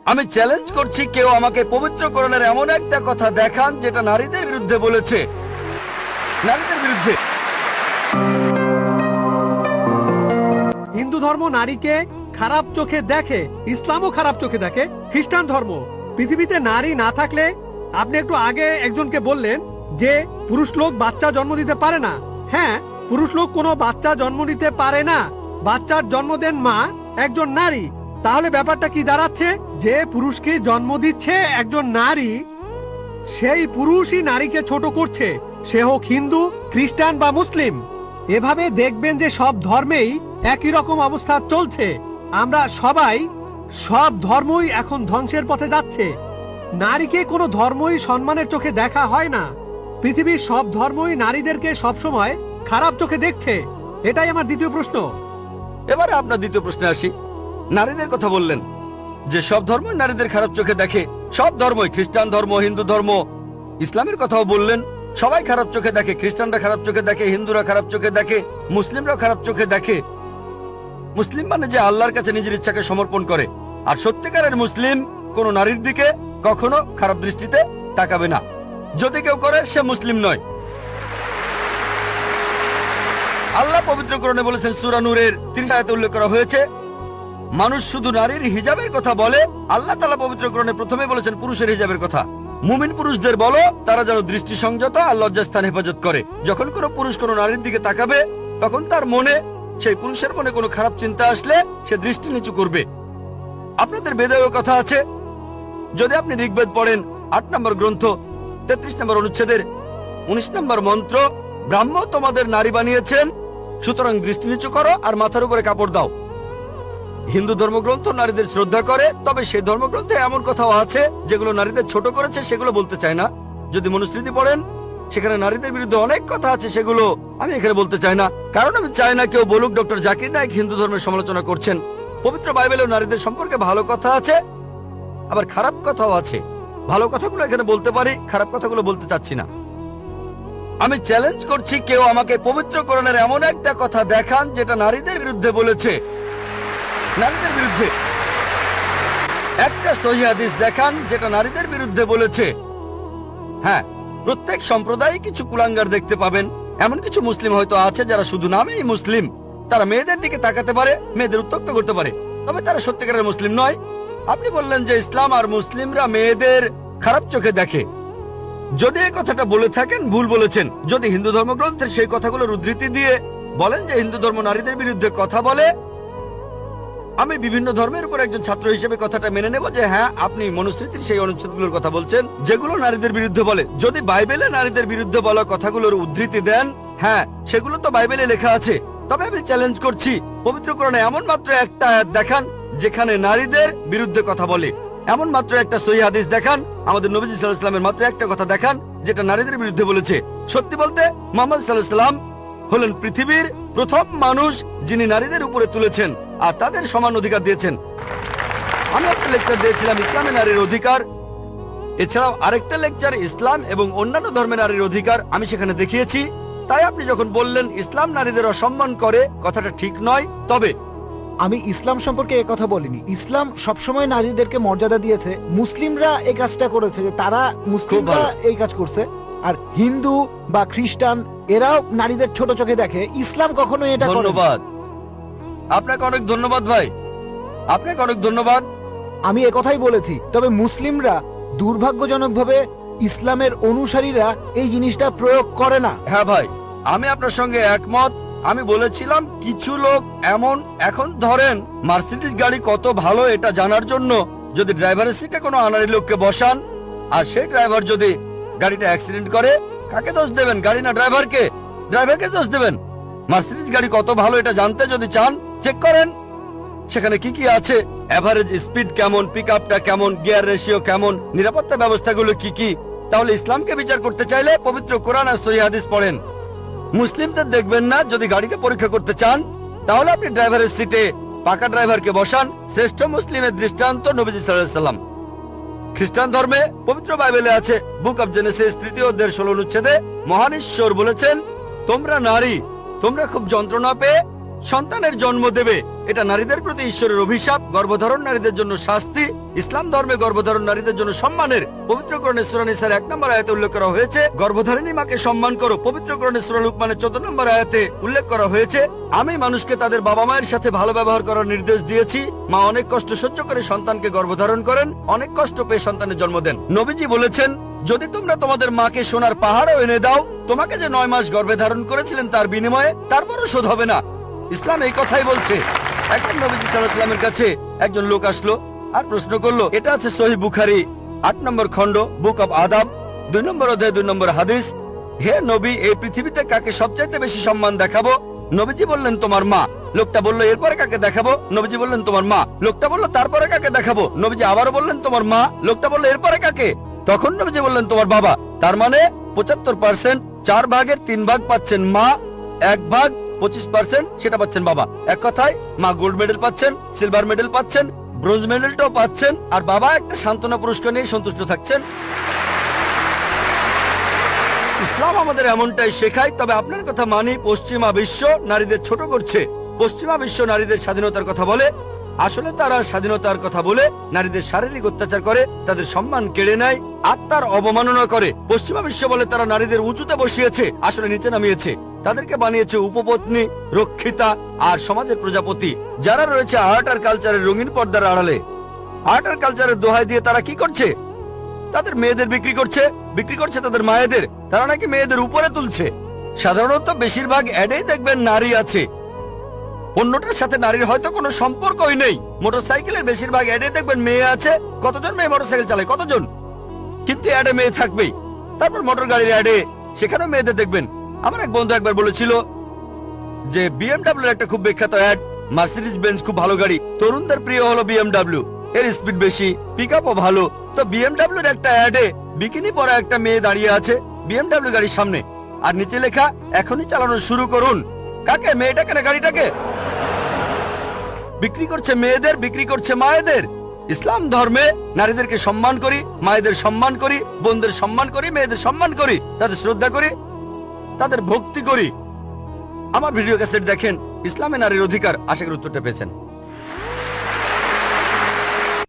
আমি চ্যালেঞ্জ করছি, কেউ আমাকে পবিত্র কোরআনের এমন একটা কথা দেখান যেটা নারীদের বিরুদ্ধে বলেছে। নারীদের বিরুদ্ধে। হিন্দু ধর্ম নারীকে খারাপ চোখে দেখে, ইসলামও খারাপ চোখে দেখে, খ্রিস্টান ধর্ম। পৃথিবীতে নারী না থাকলে, আপনি একটু আগে একজনকে বললেন যে পুরুষ লোক বাচ্চা জন্ম দিতে পারে না। হ্যাঁ, পুরুষ লোক কোনো বাচ্চা জন্ম দিতে পারে না, বাচ্চার জন্ম দেন মা, একজন নারী। তাহলে ব্যাপারটা কি দাঁড়াচ্ছে? যে পুরুষকে জন্ম দিচ্ছে একজন নারী, সেই পুরুষই নারীকে ছোট করছে, সে হোক হিন্দু, খ্রিস্টান বা মুসলিম। এভাবে দেখবেন যে সব ধর্মেই একই রকম অবস্থা চলছে। আমরা সবাই, সব ধর্মই এখন ধ্বংসের পথে যাচ্ছে। নারীকে কোনো ধর্মই সম্মানের চোখে দেখা হয় না। পৃথিবীর সব ধর্মই নারীদেরকে সবসময় খারাপ চোখে দেখছে। এটাই আমার দ্বিতীয় প্রশ্ন। এবারে আপনার দ্বিতীয় প্রশ্নে আসি। নারীদের কথা বললেন যে সব ধর্মই নারীদের খারাপ চোখে দেখে। সব ধর্মই, খ্রিস্টান ধর্ম, হিন্দু ধর্ম, ইসলামের কথাও বললেন। সবাই খারাপ চোখে দেখে। খ্রিস্টানরা খারাপ চোখে দেখে, হিন্দুরা খারাপ চোখে দেখে, মুসলিমরাও খারাপ চোখে দেখে। মুসলিম মানে যে আল্লাহর কাছে নিজের ইচ্ছাকে সমর্পণ করে। আর সত্যিকারের মুসলিম কোন নারীর দিকে কখনো খারাপ দৃষ্টিতে তাকাবে না। যদি কেউ করে, সে মুসলিম নয়। আল্লাহ পবিত্র কোরআনে বলেছেন, সূরা নূরের 30 আয়াতে উল্লেখ করা হয়েছে, মানুষ শুধু নারীর হিজাবের কথা বলে। আল্লাহ তাআলা পবিত্র কোরআনে প্রথমে বলেছেন পুরুষের হিজাবের কথা। মুমিন পুরুষদের বলো তারা যেন দৃষ্টি সংযত আর লজ্জাস্থান হেফাজত করে। যখন কোনো পুরুষ কোনো নারীর দিকে তাকাবে, তখন তার মনে, সেই পুরুষের মনে কোনো খারাপ চিন্তা আসলে সে দৃষ্টি নিচু করবে। আপনাদের বেদেও কথা আছে। যদি আপনি ঋগ্বেদ পড়েন 8 নম্বর গ্রন্থ 33 নম্বর অনুচ্ছেদের 19 নম্বর মন্ত্র, ব্রাহ্ম তোমাদের নারী বানিয়েছেন, সুতরাং দৃষ্টি নিচু করো আর মাথার উপরে কাপড় দাও। হিন্দু ধর্মগ্রন্থ নারীদের শ্রদ্ধা করে, তবে সেই ধর্মগ্রন্থে এমন কথাও আছে যেগুলো নারীদের ছোট করেছে, সেগুলো বলতে চায় না। যদি মনুস্মৃতি পড়েন, সেখানে নারীদের বিরুদ্ধে অনেক কথা আছে, সেগুলো আমি এখানে বলতে চাই না। কারণ আমি চাই না কেউ বলুক ডক্টর জাকির নায়েক হিন্দু ধর্মের সমালোচনা করছেন। পবিত্র বাইবেলেও নারীদের সম্পর্কে ভালো কথা আছে, আবার খারাপ কথাও আছে। ভালো কথাগুলো এখানে বলতে পারি, খারাপ কথাগুলো বলতে চাচ্ছি না। আমি চ্যালেঞ্জ করছি, কেউ আমাকে পবিত্র কোরআনের এমন একটা কথা দেখান যেটা নারীদের বিরুদ্ধে বলেছে। নারীদের বিরুদ্ধে একটা সহিহ হাদিস দেখান যেটা নারীদের বিরুদ্ধে বলেছে। হ্যাঁ, প্রত্যেক সম্প্রদায়ে কিছু কুলাঙ্গার দেখতে পাবেন। এমন কিছু মুসলিম হয়তো আছে যারা শুধু নামেই মুসলিম। তারা মেয়েদের দিকে তাকাতে পারে, মেয়েদের উত্ত্যক্ত করতে পারে, তবে তারা সত্যিকারের মুসলিম নয়। আপনি বললেন যে ইসলাম আর মুসলিমরা মেয়েদের খারাপ চোখে দেখে। যদি এই কথাটা বলে থাকেন, ভুল বলেছেন। যদি হিন্দু ধর্মগ্রন্থের সেই কথাগুলোর উদ্ধৃতি দিয়ে বলেন যে হিন্দু ধর্ম নারীদের বিরুদ্ধে কথা বলে, আমি বিভিন্ন ধর্মের উপর একজন ছাত্র হিসেবে কথাটা মেনে নেব যে হ্যাঁ, আপনি মনুস্মৃতির সেই অনুচ্ছেদগুলোর কথা বলছেন যেগুলো নারীদের বিরুদ্ধে বলে। যদি বাইবেলে নারীদের বিরুদ্ধে বলা কথাগুলোর উদ্ধৃতি দেন, হ্যাঁ, সেগুলো তো বাইবেলে লেখা আছে। তবে আমি চ্যালেঞ্জ করছি, পবিত্র কোরআনে এমন মাত্র একটা আয়াত দেখান যেখানে নারীদের বিরুদ্ধে কথা বলে। এমন মাত্র একটা সহিহ হাদিস দেখান, আমাদের নবী সাল্লাল্লাহু আলাইহি ওয়াসাল্লামের মাত্র একটা কথা দেখান যেটা নারীদের বিরুদ্ধে বলেছে। সত্যি বলতে, মুহাম্মদ সাল্লাল্লাহু আলাইহি ওয়াসাল্লাম হলেন পৃথিবীর প্রথম মানুষ যিনি নারীদের উপরে তুলেছেন আর তাদের সমান অধিকার দিয়েছেন। আমি একটা লেকচার দিয়েছিলাম ইসলামে নারীর অধিকার, এছাড়াও আরেকটা লেকচার ইসলাম এবং অন্যান্য ধর্মের নারীর অধিকার, আমি সেখানে দেখিয়েছি। তাই আপনি যখন বললেন ইসলাম নারীদের অসম্মান করে, কথাটা ঠিক নয়। তবে আমি ইসলাম সম্পর্কে কথা বলিনি। ইসলাম সবসময় নারীদেরকে মর্যাদা দিয়েছে। মুসলিমরা এই কাজটা করেছে, যে তারা মুসলিমরা এই কাজ করছে। আর হিন্দু বা খ্রিস্টান এরাও নারীদের ছোট চোখে দেখে। ইসলাম কখনো এটা করে না। ধন্যবাদ আপনাকে, অনেক ধন্যবাদ ভাই, আপনাকে অনেক ধন্যবাদ। আমি একথাই বলেছি। তবে মুসলিমরা দুর্ভাগ্যজনকভাবে, ইসলামের অনুসারীরা এই জিনিসটা প্রয়োগ করে না। হ্যাঁ ভাই, আমি আপনার সঙ্গে একমত। আমি বলেছিলাম কিছু লোক এমন, এখন ধরেন মার্সিডিজ গাড়ি কত ভালো এটা জানার জন্য যদি ড্রাইভারের সিটে কোনো আনাড়ি লোককে বসান আর সেই ড্রাইভার যদি গাড়িটা অ্যাক্সিডেন্ট করে, কাকে দোষ দেবেন? গাড়ি না ড্রাইভারকে? ড্রাইভারকে দোষ দেবেন। মার্সিডিজ গাড়ি কত ভালো এটা জানতে যদি চান, চেক করেন সেখানে কি কি আছে, এভারেজ স্পিড কেমন, পিকআপটা কেমন, গিয়ার রেশিও কেমন, নিরাপত্তা ব্যবস্থাগুলো কি কি। তাহলে ইসলামকে বিচার করতে চাইলে পবিত্র কোরআন আর সহিহ হাদিস পড়েন। মুসলিমদের দেখবেন না। যদি গাড়িকে পরীক্ষা করতে চান, তাহলে আপনি ড্রাইভারের সিটে পাকা ড্রাইভারকে বসান। শ্রেষ্ঠ মুসলিমের দৃষ্টান্ত নবীজি সাল্লাল্লাহু আলাইহি ওয়াসাল্লাম। খ্রিস্টান ধর্মে পবিত্র বাইবেলে আছে, বুক অব জেনেসিস 3 অধ্যায়ের 16 অনুচ্ছেদে মহান ঈশ্বর বলেছেন, তোমরা নারী, তোমরা খুব যন্ত্রণা পেয়ে সন্তানের জন্ম দেবে এটা নারীদের প্রতি ঈশ্বরের অভিশাপ। গর্ভধারণ নারীদের জন্য শাস্তি। ইসলাম ধর্মে গর্ভধারণ নারীদের জন্য সম্মানের। পবিত্র কোরআনে সূরা নিসার 1 নম্বর আয়াতে উল্লেখ করা হয়েছে, গর্ভধারিণী মাকে সম্মান করো। পবিত্র কোরআনে সূরা লুকমানের 14 নম্বর আয়াতে উল্লেখ করা হয়েছে, আমি মানুষকে তাদের বাবা মায়ের সাথে ভালো ব্যবহার করার নির্দেশ দিয়েছি। মা অনেক কষ্ট সহ্য করে সন্তানকে গর্ভধারণ করেন, অনেক কষ্ট পেয়ে সন্তানের জন্ম দেন। নবীজি বলেছেন, যদি তোমরা তোমাদের মাকে সোনার পাহাড়ও এনে দাও, তোমাকে যে 9 মাস গর্ভে ধারণ করেছিলেন তার বিনিময়ে, তারপরও শোধ হবে না। ইসলাম এই কথাই বলছে। একবার নবীজি সাল্লাল্লাহু আলাইহি ওয়াসাল্লামের কাছে একজন লোক আসলো আর প্রশ্ন করলো, এটা আছে সহিহ বুখারী 8 নম্বর খণ্ড, বুক অব আদাব, 2 নম্বর অধ্যায় 2 নম্বর হাদিস, হে নবী, এই পৃথিবীতে কাকে সবচাইতে বেশি সম্মান দেখাবো? নবীজি বললেন, তোমার মা। লোকটা বলল, এরপরে কাকে দেখাবো? নবীজি বললেন, তোমার মা। লোকটা বলল, তারপরে কাকে দেখাবো? নবীজি আবারও বললেন, তোমার মা। লোকটা বলল, এরপরে কাকে? তখন নবীজি বললেন, তোমার বাবা। তার মানে 75%, 4 ভাগের 3 ভাগ পাচ্ছেন মা, 1 ভাগ 25% সেটা পাচ্ছেন বাবা। এক কথায় মা গোল্ড মেডেল পাচ্ছেন, সিলভার মেডেল পাচ্ছেন, ব্রোঞ্জ মেডেলটাও পাচ্ছেন, আর বাবা একটা সান্ত্বনা পুরস্কার নিয়ে সন্তুষ্ট থাকছেন। ইসলাম আমাদের এমনটাই শেখায়। তবে আপনার কথা মানি, পশ্চিমা বিশ্ব নারীদের ছোট করছে। পশ্চিমা বিশ্ব নারীদের স্বাধীনতার কথা বলে, আসলে তারা স্বাধীনতার কথা বলে নারীদের শারীরিক অত্যাচার করে, তাদের সম্মান কেড়ে নেয়, আত্মার অবমাননা করে। পশ্চিমা বিশ্ব বলে তারা নারীদের উঁচুতে বসিয়েছে, আসলে নিচে নামিয়েছে। তাদেরকে বানিয়েছে উপপত্নী, রক্ষিতা আর সমাজের প্রজাপতি, যারা রয়েছে আর্ট আর কালচারের রঙিন পর্দার আড়ালে। আর্ট আর কালচারের দোহাই দিয়ে তারা কি করছে? তাদের মেয়েদের বিক্রি করছে তাদের মায়েদের। তারা নাকি মেয়েদের উপরে তুলছে। সাধারণত বেশিরভাগ অ্যাডেই দেখবেন নারী আছে, পণ্যটার সাথে নারীর হয়তো কোনো সম্পর্কই নেই। মোটরসাইকেলের বেশিরভাগ অ্যাডে দেখবেন মেয়ে আছে। কতজন মেয়ে মোটরসাইকেল চালায়? কতজন? কিন্তু অ্যাডে মেয়ে থাকবেই। তারপর মোটর গাড়ির অ্যাডে, সেখানেও মেয়েদের দেখবেন। আমার এক বন্ধু একবার বলেছিল যে বিএমডব্লিউর একটা খুব বিখ্যাত অ্যাড, মার্সিডিজ বেঞ্জ খুব ভালো গাড়ি, তরুণদের প্রিয় হলো বিএমডব্লিউ, এর স্পিড বেশি, পিকআপও ভালো। তো বিএমডব্লিউর একটা অ্যাডে বিকিনি পরা একটা মেয়ে দাঁড়িয়ে আছে বিএমডব্লিউ গাড়ির সামনে, আর নিচে লেখা, এখনই চালানো শুরু করুন। কাকে? মেয়েটাকে না গাড়িটাকে? বিক্রি করছে মেয়েদের, বিক্রি করছে মায়েদের। ইসলাম ধর্মে নারীদেরকে সম্মান করি, মায়েদের সম্মান করি, বোনদের সম্মান করি, মেয়েদের সম্মান করি, তাদের শ্রদ্ধা করি, তাদের ভক্তি করি। আমার ভিডিও ক্যাসেট দেখেন, ইসলামে নারীর অধিকার। আশা করি উত্তরটা পেয়েছেন।